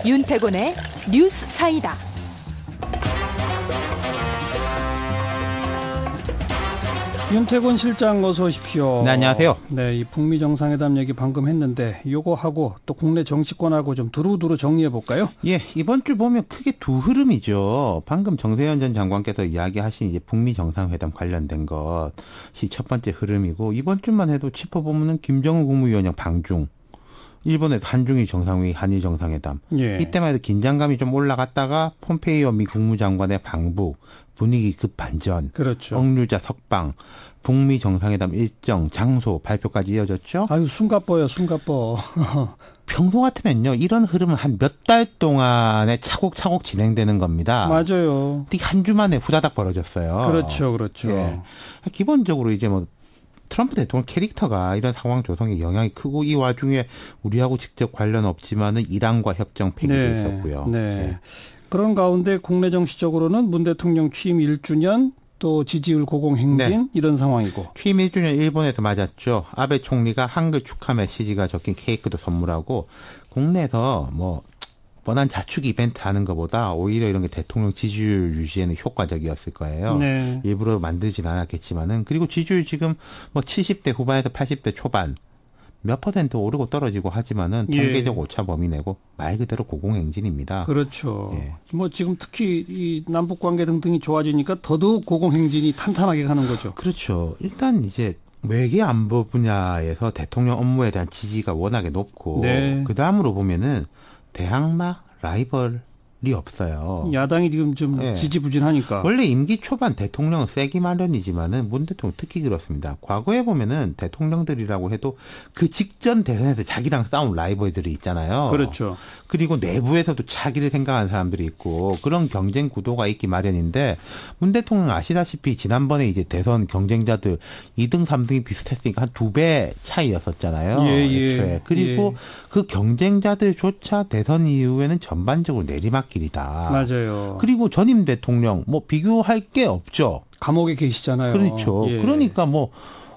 윤태곤의 뉴스 사이다. 윤태곤 실장 어서 오십시오. 네, 안녕하세요. 네, 이 북미 정상회담 얘기 방금 했는데 요거 하고 또 국내 정치권하고 좀 두루두루 정리해 볼까요? 예, 이번 주 보면 크게 두 흐름이죠. 방금 정세현 전 장관께서 이야기하신 이제 북미 정상회담 관련된 것이 첫 번째 흐름이고, 이번 주만 해도 짚어보면은 김정은 국무위원장 방중, 일본에서 한중일 정상회의, 한일 정상회담. 예. 이때만 해도 긴장감이 좀 올라갔다가 폼페이오 미 국무장관의 방북, 분위기 급 반전, 그렇죠. 억류자 석방, 북미 정상회담 일정, 장소 발표까지 이어졌죠. 아유, 숨가뻐요, 숨가뻐. 평소 같으면요, 이런 흐름은 한 몇 달 동안에 차곡차곡 진행되는 겁니다. 맞아요. 특히 한 주 만에 후다닥 벌어졌어요. 그렇죠, 그렇죠. 예. 기본적으로 이제 뭐 트럼프 대통령 캐릭터가 이런 상황 조성에 영향이 크고, 이 와중에 우리하고 직접 관련 없지만은 이란과 협정 폐기도 있었고요. 네. 예. 그런 가운데 국내 정치적으로는 문 대통령 취임 1주년 또 지지율 고공행진 네. 이런 상황이고. 취임 1주년 일본에서 맞았죠. 아베 총리가 한글 축하 메시지가 적힌 케이크도 선물하고, 국내에서 뭐 뻔한 자축 이벤트 하는 것보다 오히려 이런 게 대통령 지지율 유지에는 효과적이었을 거예요. 네. 일부러 만들진 않았겠지만은. 그리고 지지율 지금 뭐 70대 후반에서 80대 초반 몇 퍼센트 오르고 떨어지고 하지만은 통계적 오차 범위 내고 말 그대로 고공행진입니다. 그렇죠. 예. 뭐 지금 특히 이 남북 관계 등등이 좋아지니까 더더욱 고공행진이 탄탄하게 가는 거죠. 그렇죠. 일단 이제 외교 안보 분야에서 대통령 업무에 대한 지지가 워낙에 높고, 네. 그 다음으로 보면은 대항마 라이벌이 없어요. 야당이 지금 좀 예. 지지부진하니까. 원래 임기 초반 대통령은 세기 마련이지만은 문 대통령 특히 그렇습니다. 과거에 보면은 대통령들이라고 해도 그 직전 대선에서 자기랑 싸운 라이벌들이 있잖아요. 그렇죠. 그리고 내부에서도 차기를 생각하는 사람들이 있고, 그런 경쟁 구도가 있기 마련인데, 문 대통령 아시다시피 지난번에 이제 대선 경쟁자들 2등, 3등이 비슷했으니까 한 2배 차이였었잖아요. 예. 애초에. 그리고 예. 그 경쟁자들조차 대선 이후에는 전반적으로 내리막길이다. 맞아요. 그리고 전임 대통령 뭐 비교할 게 없죠. 감옥에 계시잖아요. 그렇죠. 예. 그러니까 뭐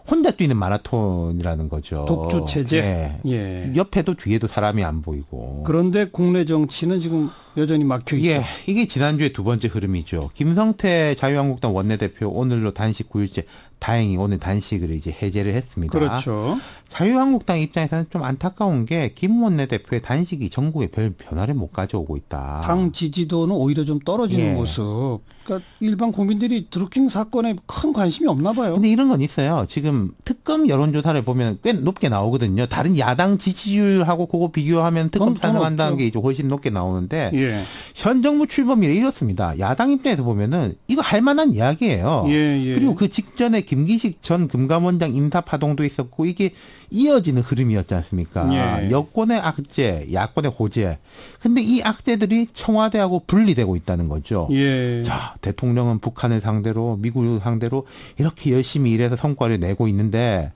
혼자 뛰는 마라톤이라는 거죠. 독주 체제. 예. 예. 옆에도 뒤에도 사람이 안 보이고. 그런데 국내 정치는 지금 여전히 막혀 있죠. 예, 이게 지난주에 두 번째 흐름이죠. 김성태 자유한국당 원내대표 오늘로 단식 9일째, 다행히 오늘 단식을 이제 해제를 했습니다. 그렇죠. 자유한국당 입장에서는 좀 안타까운 게 김 원내대표의 단식이 전국에 별 변화를 못 가져오고 있다. 당 지지도는 오히려 좀 떨어지는 예. 모습. 그러니까 일반 국민들이 드루킹 사건에 큰 관심이 없나 봐요. 근데 이런 건 있어요. 지금 특검 여론조사를 보면 꽤 높게 나오거든요. 다른 야당 지지율하고 그거 비교하면 특검 그건 찬성한다는 없죠. 게 이제 훨씬 높게 나오는데, 예. 현 정부 출범이 이렇습니다. 야당 입장에서 보면은 이거 할 만한 이야기예요. 예. 그리고 그 직전에 김기식 전 금감원장 인사 파동도 있었고, 이게 이어지는 흐름이었지 않습니까? 예. 여권의 악재, 야권의 호재. 근데 이 악재들이 청와대하고 분리되고 있다는 거죠. 예. 자, 대통령은 북한을 상대로, 미국을 상대로 이렇게 열심히 일해서 성과를 내고 있는데,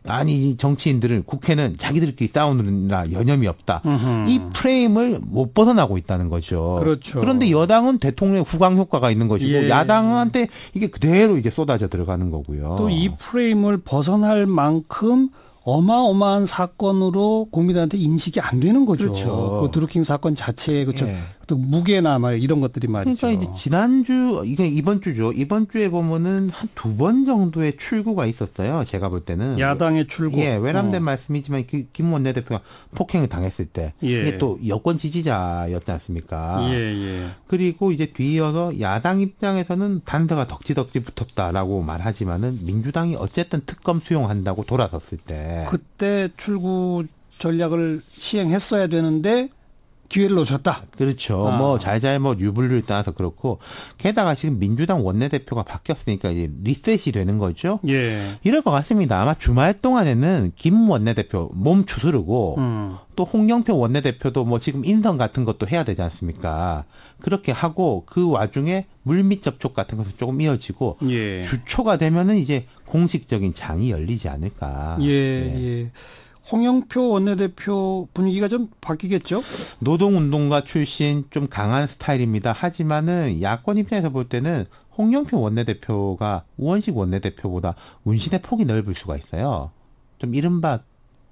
아니 정치인들은, 국회는 자기들끼리 싸우느라 여념이 없다. 이 프레임을 못 벗어나고 있다는 거죠. 그렇죠. 그런데 여당은 대통령 후광 효과가 있는 것이고, 예. 야당한테 이게 그대로 이제 쏟아져 들어가는 거고요. 또 이 프레임을 벗어날 만큼 어마어마한 사건으로 국민들한테 인식이 안 되는 거죠. 그렇죠. 그 드루킹 사건 자체에 그렇죠. 예. 또 무게나 말 이런 것들이 말이죠. 그러니까 이제 지난주, 이게 이번 주죠. 이번 주에 보면은 한 2번 정도의 출구가 있었어요. 제가 볼 때는. 야당의 출구. 예, 외람된 말씀이지만 김 원내대표가 폭행을 당했을 때, 예. 이게 또 여권 지지자였지 않습니까? 예. 그리고 이제 뒤이어서 야당 입장에서는 단서가 덕지덕지 붙었다라고 말하지만은, 민주당이 어쨌든 특검 수용한다고 돌아섰을 때, 그때 출구 전략을 시행했어야 되는데 기회를 놓쳤다. 그렇죠. 뭐 잘잘못 유불리를 따라서 그렇고, 게다가 지금 민주당 원내대표가 바뀌었으니까 이제 리셋이 되는 거죠. 예. 이럴 것 같습니다. 아마 주말 동안에는 김 원내대표 몸 추스르고, 또 홍영표 원내대표도 뭐 지금 인선 같은 것도 해야 되지 않습니까? 그렇게 하고, 그 와중에 물밑 접촉 같은 것은 조금 이어지고, 예. 주초가 되면은 이제 공식적인 장이 열리지 않을까. 예. 홍영표 원내대표 분위기가 좀 바뀌겠죠? 노동운동가 출신 좀 강한 스타일입니다. 하지만은 야권 입장에서 볼 때는 홍영표 원내대표가 우원식 원내대표보다 운신의 폭이 넓을 수가 있어요. 좀 이른바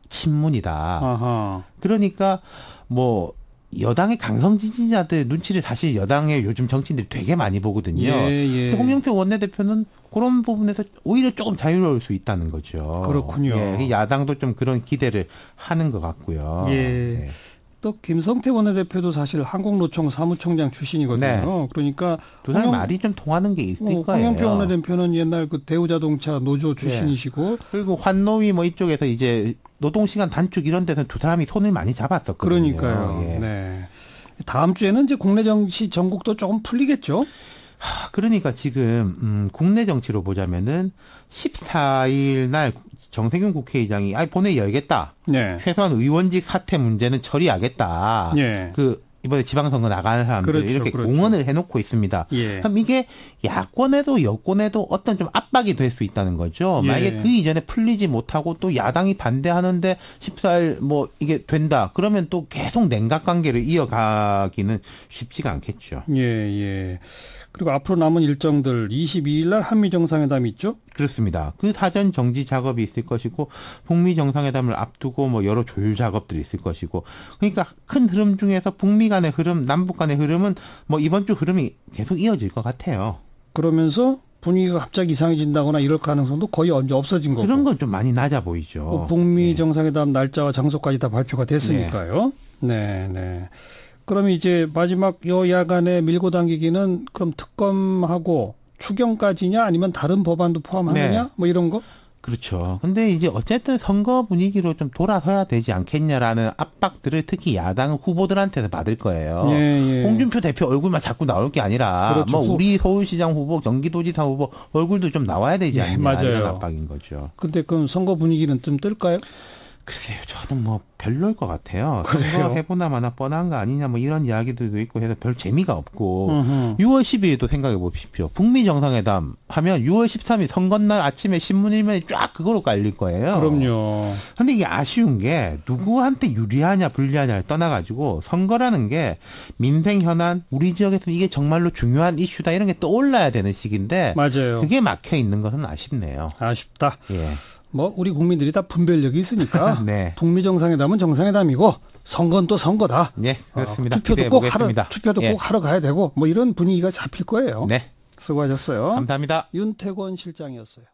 친문이다. 아하. 그러니까 뭐 여당의 강성 지지자들 눈치를 사실 여당의 요즘 정치인들이 되게 많이 보거든요. 예. 근데 홍영표 원내대표는 그런 부분에서 오히려 조금 자유로울 수 있다는 거죠. 그렇군요. 예, 야당도 좀 그런 기대를 하는 것 같고요. 예. 네. 또 김성태 원내대표도 사실 한국노총 사무총장 출신이거든요. 네. 그러니까 두 사람 말이 좀 통하는 게 있을 거예요. 홍영표 원내대표는 옛날 그 대우자동차 노조 출신이시고 그리고 환노위 뭐 이쪽에서 이제 노동시간 단축 이런 데서 두 사람이 손을 많이 잡았었거든요. 그러니까요. 예. 네. 다음 주에는 이제 국내 정치 전국도 조금 풀리겠죠? 그러니까 지금 국내 정치로 보자면은 14일 날 정세균 국회의장이 본회의 열겠다. 네. 최소한 의원직 사퇴 문제는 처리하겠다. 예. 그 이번에 지방선거 나가는 사람들 그렇죠, 이렇게 그렇죠. 공언을 해놓고 있습니다. 예. 그럼 이게 야권에도 여권에도 어떤 좀 압박이 될 수 있다는 거죠. 예. 만약에 그 이전에 풀리지 못하고 또 야당이 반대하는데 14일 뭐 이게 된다. 그러면 또 계속 냉각관계를 이어가기는 쉽지가 않겠죠. 예. 그리고 앞으로 남은 일정들 22일 날 한미 정상회담 있죠? 그렇습니다. 그 사전 정지 작업이 있을 것이고 북미 정상회담을 앞두고 뭐 여러 조율 작업들이 있을 것이고 그러니까 큰 흐름 중에서 북미 간의 흐름, 남북 간의 흐름은 뭐 이번 주 흐름이 계속 이어질 것 같아요. 그러면서 분위기가 갑자기 이상해진다거나 이럴 가능성도 거의 언제 없어진 거고. 그런 건 좀 많이 낮아 보이죠. 북미 정상회담 날짜와 장소까지 다 발표가 됐으니까요. 네. 그러면 이제 마지막 여야 간의 밀고 당기기는 그럼 특검하고 추경까지냐 아니면 다른 법안도 포함하느냐 네. 뭐 이런 거? 그렇죠. 근데 이제 어쨌든 선거 분위기로 좀 돌아서야 되지 않겠냐라는 압박들을 특히 야당 후보들한테서 받을 거예요. 예. 홍준표 대표 얼굴만 자꾸 나올 게 아니라 그렇죠. 뭐 우리 서울시장 후보, 경기도지사 후보 얼굴도 좀 나와야 되지 않냐 맞아요. 이런 압박인 거죠. 근데 그럼 선거 분위기는 좀 뜰까요? 글쎄요, 저는 뭐 별로일 것 같아요. 그래요? 선거 해보나 마나 뻔한 거 아니냐 뭐 이런 이야기들도 있고 해서 별 재미가 없고 음흠. 6월 10일도 생각해 보십시오. 북미 정상회담 하면 6월 13일 선거날 아침에 신문 일면이 쫙 그거로 깔릴 거예요. 그럼요. 근데 이게 아쉬운 게 누구한테 유리하냐 불리하냐를 떠나가지고 선거라는 게 민생 현안 우리 지역에서 이게 정말로 중요한 이슈다 이런 게 떠올라야 되는 시기인데 맞아요. 그게 막혀 있는 것은 아쉽네요. 아쉽다. 예. 뭐 우리 국민들이 다 분별력이 있으니까 네. 북미 정상회담은 정상회담이고 선거는 또 선거다. 네, 그렇습니다. 투표도 기대해 꼭 보겠습니다. 투표도 예. 꼭 하러 가야 되고 뭐 이런 분위기가 잡힐 거예요. 네. 수고하셨어요. 감사합니다. 윤태권 실장이었어요.